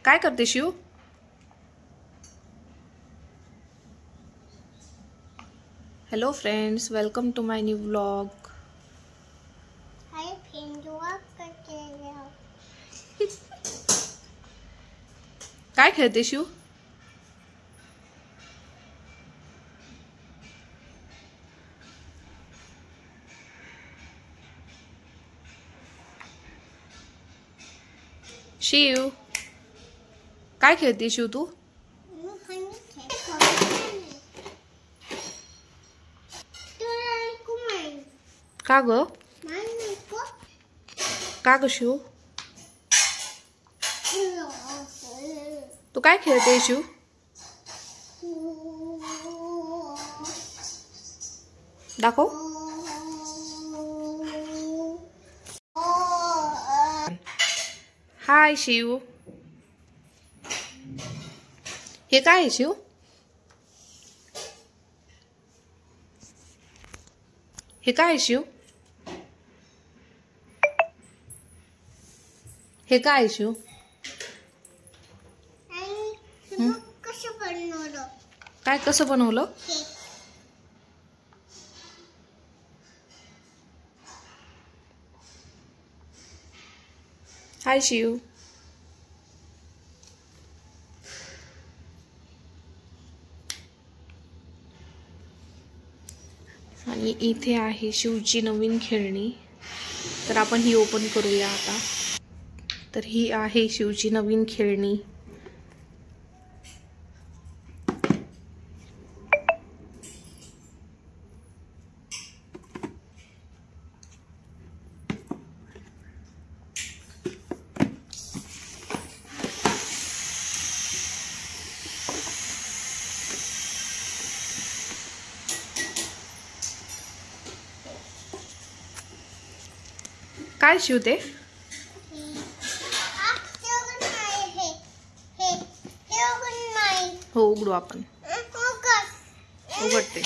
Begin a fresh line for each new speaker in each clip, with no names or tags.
काय करते Shiv? Hello friends, welcome to my new vlog. काय खेळते शिव? शिव काय खेळते शिव तू? का ग? का ग शिव? तू काय खेळते शिव? दाखव. हाय शिव. हे काय आहे शिव? हे काय आहे शिव? हे काय आहे शिव? काय कसं बनवलं? हाय शिव. आणि इथे आहे शिवची नवीन खेळणी. तर आपण ही ओपन करूया आता. तर ही आहे शिवची नवीन खेळणी. काय शिवते? हो उघडू आपण. उघडते.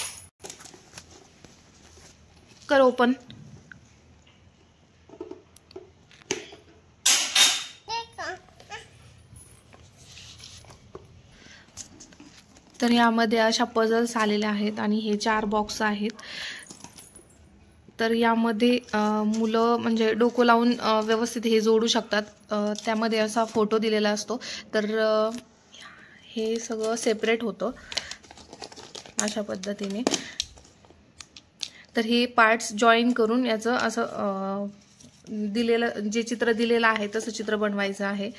कर ओपन. तर यामध्ये अशा पझल्स आलेल्या आहेत आणि हे 4 बॉक्स आहेत. तर यामध्ये मुलं म्हणजे डोकं लावून व्यवस्थित हे जोडू शकतात. त्यामध्ये असा फोटो दिलेला असतो. तर हे सगळं सेपरेट होतं अशा पद्धतीने. तर हे पार्ट्स जॉईन करून याचं असं दिलेलं जे चित्र दिलेलं आहे तसं चित्र बनवायचं आहे.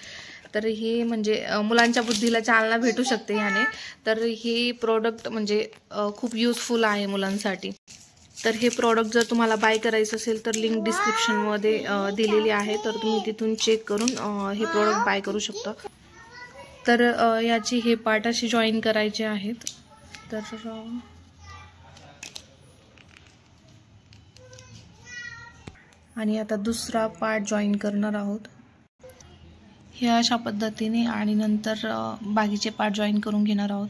तर हे म्हणजे मुलांच्या बुद्धीला चालना भेटू शकते याने. तर हे प्रोडक्ट म्हणजे खूप युजफुल आहे मुलांसाठी. तर हे प्रोडक्ट जर तुम्हाला बाय करायचं असेल तर लिंक डिस्क्रिप्शनमध्ये दिलेली आहे. तर तुम्ही तिथून चेक करून हे प्रोडक्ट बाय करू शकता. तर याची हे पार्ट असे जॉईन करायचे आहेत. तर आणि आता दुसरा पार्ट जॉईन करणार आहोत हे अशा पद्धतीने. आणि नंतर बाकीचे पार्ट जॉईन करून घेणार आहोत.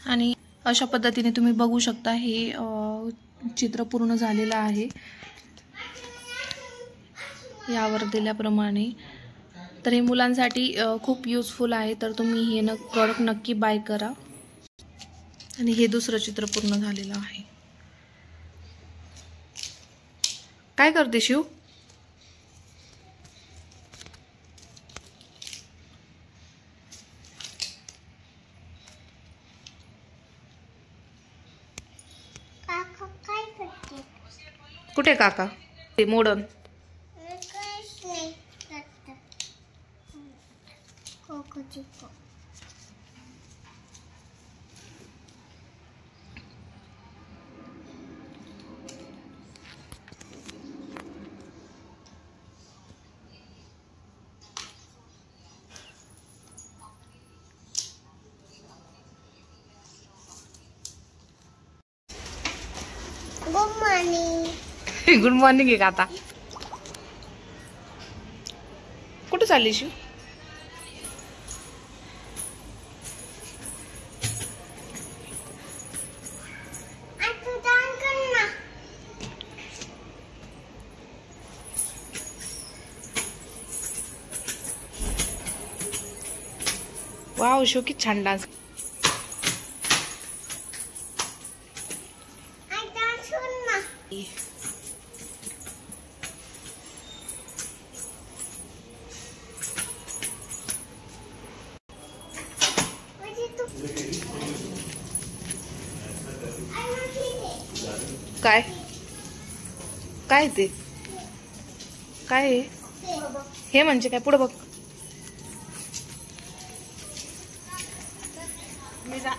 आणि अशा पद्धतीने तुम्ही बघू शकता हे चित्र पूर्ण झालेलं आहे यावर दिल्याप्रमाणे. तर हे मुलांसाठी खूप युजफुल आहे. तर तुम्ही हे प्रोडक्ट नक्की बाय करा. आणि हे दुसरं चित्र पूर्ण झालेलं आहे. काय करते शिव? कुठे काका? ते मोडन.
मॉर्निंग.
गुड मॉर्निंग आहे का आता? कुठे चालली शिव? वाव शिव किती छान डान्स. काय काय ते काय आहे? हे म्हणजे काय? पुढे बघ. मी जा